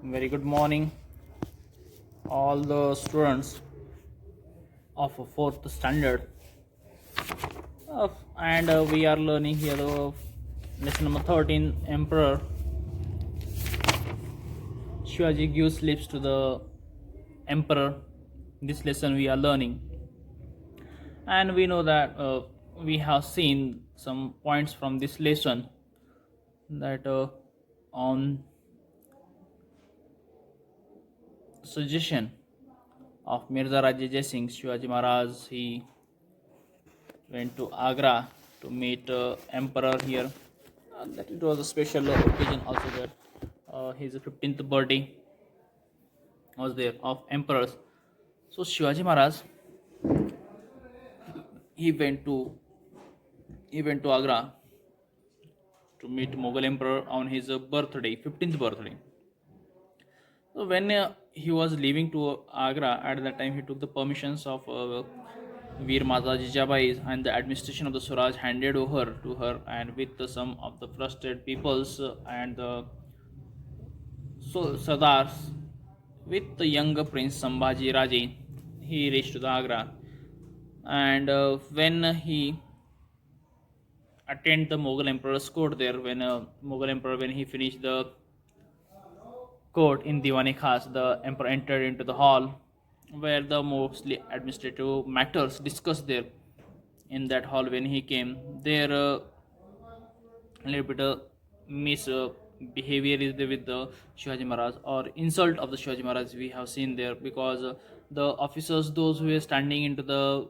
Very good morning, all the students of fourth standard. And we are learning here lesson number 13. Emperor Shivaji gives lips to the emperor. This lesson we are learning, and we know that we have seen some points from this lesson that on suggestion of Mirza Raja Jai Singh, Shivaji Maharaj he went to Agra to meet emperor here. That it was a special occasion also there. His 15th birthday was there of emperors. So Shivaji Maharaj he went to he went to Agra to meet Mughal emperor on his birthday, 15th birthday. So when he was leaving to Agra, at that time he took the permissions of Veer Mata Jijabai and the administration of the Swaraj handed over to her, and with some of the frustrated peoples and the Sardars, with the younger Prince Sambhaji Raje, he reached to the Agra, and when he attended the Mughal Emperor's court there, when Mughal Emperor when he finished the court in Diwani Khas, the emperor entered into the hall where the mostly administrative matters discussed there. In that hall, when he came, there a little bit behavior is there with the Shivaji Maharaj or insult of the Shivaji Maharaj we have seen there, because the officers, those who were standing into the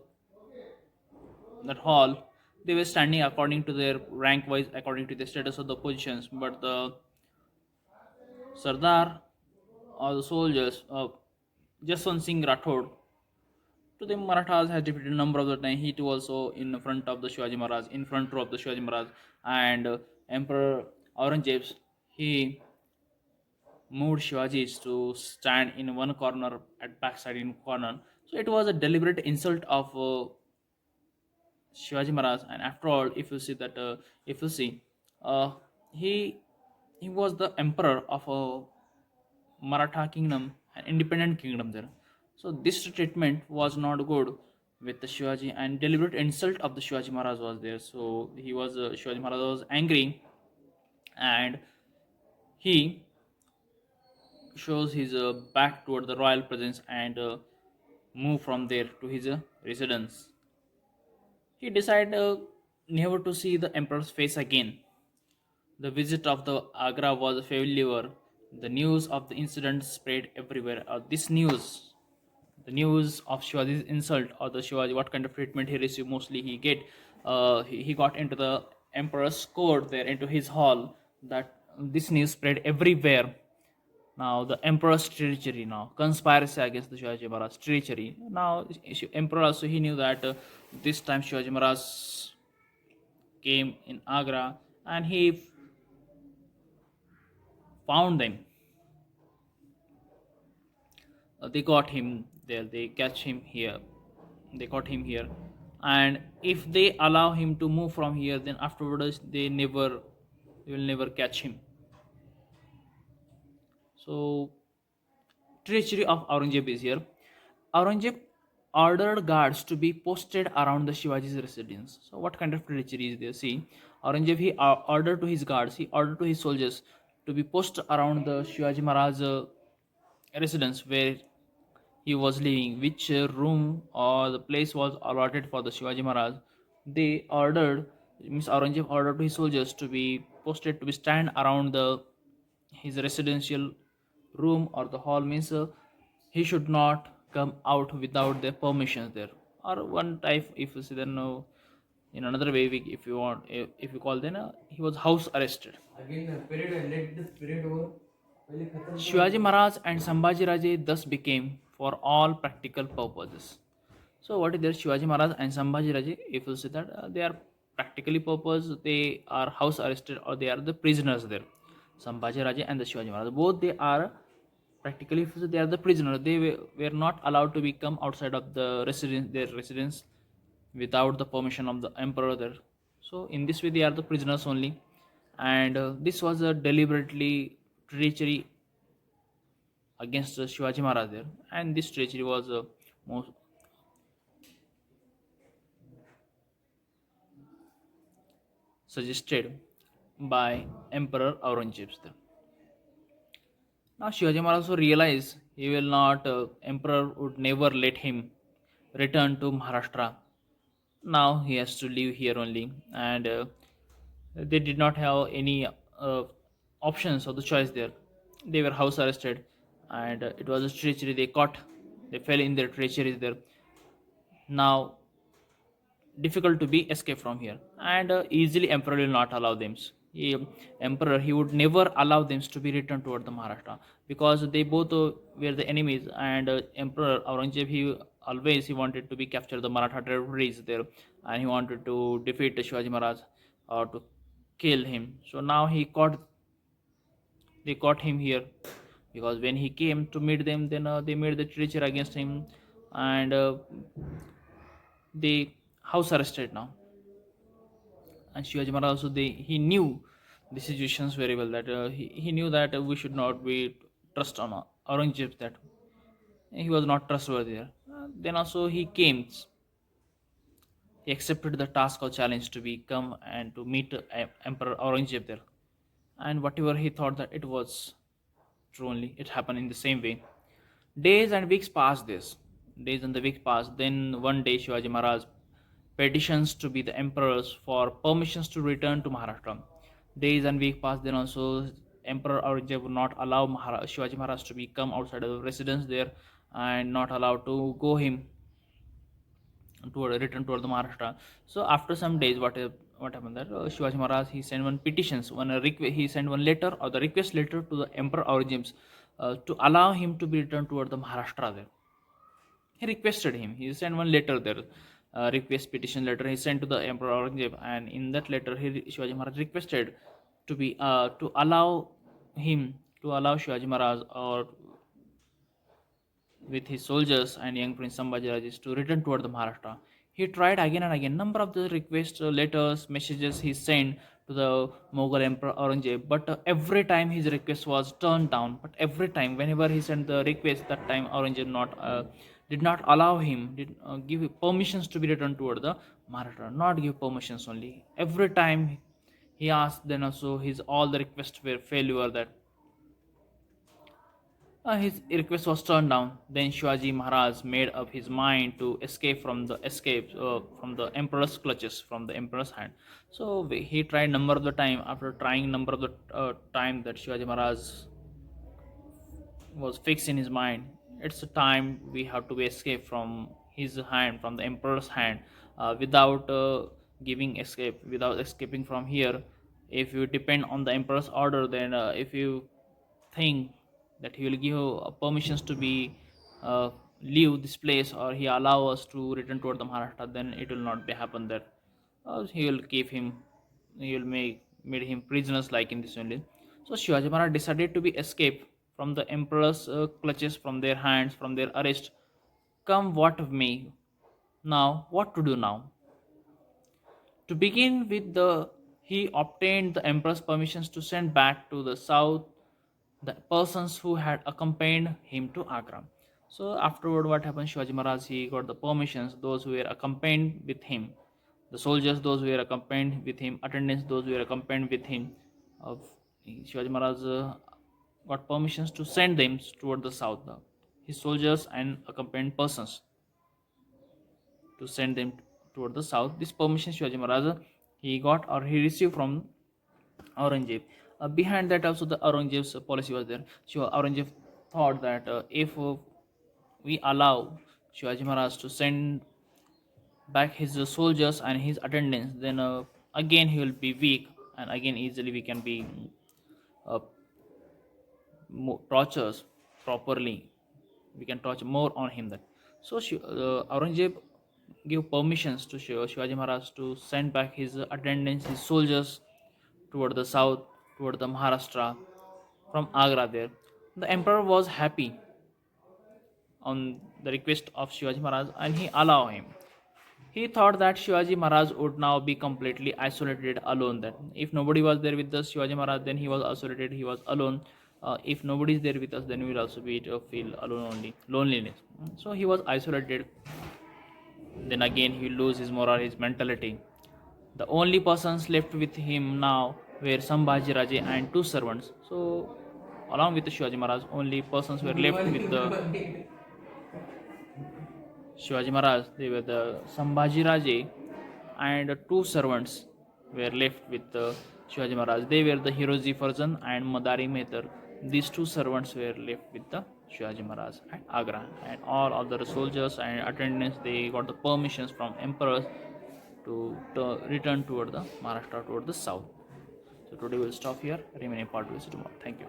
that hall, they were standing according to their rank wise, according to the status of the positions, but the Sardar or the soldiers, Jaswant Singh Rathod, to the Marathas has repeated a number of the time. He too also in front of the Shivaji Maharaj, in front row of the Shivaji Maharaj, and Emperor Aurangzeb, he moved Shivaji to stand in one corner at backside in corner. So it was a deliberate insult of Shivaji Maharaj. And after all, if you see that, if you see, uh, he he was the emperor of a Maratha kingdom, an independent kingdom there. So this treatment was not good with the Shivaji, and deliberate insult of the Shivaji Maharaj was there. So Shivaji Maharaj was angry, and he shows his back toward the royal presence and move from there to his residence. He decided never to see the emperor's face again. The visit of the Agra was a failure. The news of the incident spread everywhere. The news of Shivaji's insult, or the Shivaji, what kind of treatment he received, mostly he got into the emperor's court there, into his hall. That this news spread everywhere. Now the emperor's treachery, now conspiracy against the Shivaji Maharaj, treachery. Now emperor also he knew that this time Shivaji Maharaj came in Agra, and he found them. They got him there. They catch him here. They caught him here, and if they allow him to move from here, then afterwards they will never catch him. So treachery of Aurangzeb is here. Aurangzeb ordered guards to be posted around the Shivaji's residence. So what kind of treachery is there? See, Aurangzeb he ordered to his guards, he ordered to his soldiers to be posted around the Shivaji Maharaj residence where he was living, which room or the place was allotted for the Shivaji Maharaj. They ordered, Miss Aurangzeb ordered to his soldiers to be posted to be stand around the his residential room or the hall, means he should not come out without their permissions there. Or one type, if you see, then in another way, if you want, if you call, then he was house arrested. Shivaji Maharaj and Sambhaji Raje thus became for all practical purposes. So what is there? Shivaji Maharaj and Sambhaji Raje, if you see that, they are practically purpose, they are house arrested or they are the prisoners there. Sambhaji Raje and the Shivaji Maharaj, both they are practically, if you see, they are the prisoners. They were not allowed to become outside of the residence, their residence, without the permission of the emperor there. So in this way, they are the prisoners only, and this was a deliberately treachery against Shivaji Maharaj there, and this treachery was most suggested by Emperor Aurangzeb there. Now Shivaji Maharaj also realized he will not, Emperor would never let him return to Maharashtra. Now he has to live here only, and they did not have any options or the choice there. They were house arrested, and it was a treachery. They caught, they fell in their treachery there. Now difficult to be escape from here, and easily emperor will not allow them. he, Emperor, he would never allow them to be returned toward the Maharashtra, because they both were the enemies, and Emperor Aurangzeb, he always he wanted to be capture the Maratha territories there, and he wanted to defeat Shivaji Maharaj or to kill him. So now they caught him here, because when he came to meet them, then they made the treachery against him, and they house arrested now. And Shivaji Maharaj also, he knew the situations very well, that he knew that we should not be trust on Aurangzeb, that he was not trustworthy there. Then also he accepted the task or challenge to become and to meet Emperor Aurangzeb there, and whatever he thought that it was true only, it happened in the same way. Days and weeks passed this. Days and the weeks passed. Then one day Shivaji Maharaj petitions to be the emperors for permissions to return to Maharashtra. Days and weeks passed. Then also Emperor Aurangzeb would not allow Shivaji Maharaj to become outside of the residence there, and not allowed to go him toward return toward the Maharashtra. So after some days, what happened that Shivaji Maharaj, he sent one petitions, he sent one letter or the request letter to the Emperor Aurangzeb to allow him to be returned toward the Maharashtra there. He requested him. He sent one letter there, request petition letter. He sent to the Emperor Aurangzeb, and in that letter, Shivaji Maharaj requested to be to allow him to allow Shivaji Maharaj or with his soldiers and young Prince Sambhaji Rajes to return toward the Maharashtra. He tried again and again. Number of the requests, letters, messages he sent to the Mughal Emperor Aurangzeb, but every time his request was turned down. But every time, whenever he sent the request, that time Aurangzeb did not allow him, did give permissions to be returned toward the Maharashtra. Not give permissions only. Every time he asked, then also his all the requests were failure. That his request was turned down. Then Shivaji Maharaj made up his mind to escape from the emperor's clutches, from the emperor's hand. So he tried number of the time. After trying number of the time, that Shivaji Maharaj was fixed in his mind, it's a time we have to escape from his hand, from the emperor's hand, without giving escape, without escaping from here. If you depend on the emperor's order, then if you think that he will give permissions to be leave this place, or he allow us to return toward the Maharashtra, then it will not be happen that he will keep him, he will make made him prisoners like in this only. So Shivaji Maharaj decided to be escape from the emperor's clutches, from their hands, from their arrest, come what may. Now what to do now? To begin with, he obtained the emperor's permissions to send back to the south the persons who had accompanied him to Agra. So afterward, what happened? Shivaji Maharaj, he got the permissions. Those who were accompanied with him, the soldiers, those who were accompanied with him, attendants, those who were accompanied with him, of Shivaji Maharaj got permissions to send them toward the south. His soldiers and accompanied persons to send them toward the south. This permission Shivaji Maharaj he got or he received from Aurangzeb. Behind that also the Aurangzeb's policy was there. So Aurangzeb thought that if we allow Shivaji Maharaj to send back his soldiers and his attendants, then again he will be weak, and again easily we can be uh, tortures properly. We can torture more on him. That so Aurangzeb gave permissions to Shivaji Maharaj to send back his attendants, his soldiers toward the south, toward the Maharashtra from Agra there. The emperor was happy on the request of Shivaji Maharaj, and he allowed him. He thought that Shivaji Maharaj would now be completely isolated alone. That if nobody was there with the Shivaji Maharaj, then he was isolated, he was alone. If nobody is there with us, then we will also be feel alone only, loneliness. So he was isolated. Then again he will lose his moral, his mentality. The only persons left with him now were Sambhaji Raje and two servants. So along with the Shivaji Maharaj, only persons were left with the Shivaji Maharaj. They were the Sambhaji Raje and two servants were left with the Shivaji Maharaj. They were the Hiroji Farzan and Madari Mehtar. These two servants were left with the Shivaji Maharaj at Agra, and all other soldiers and attendants, they got the permissions from emperors to return toward the Maharashtra, toward the south. So today we'll stop here. Remaining part will see tomorrow. Thank you.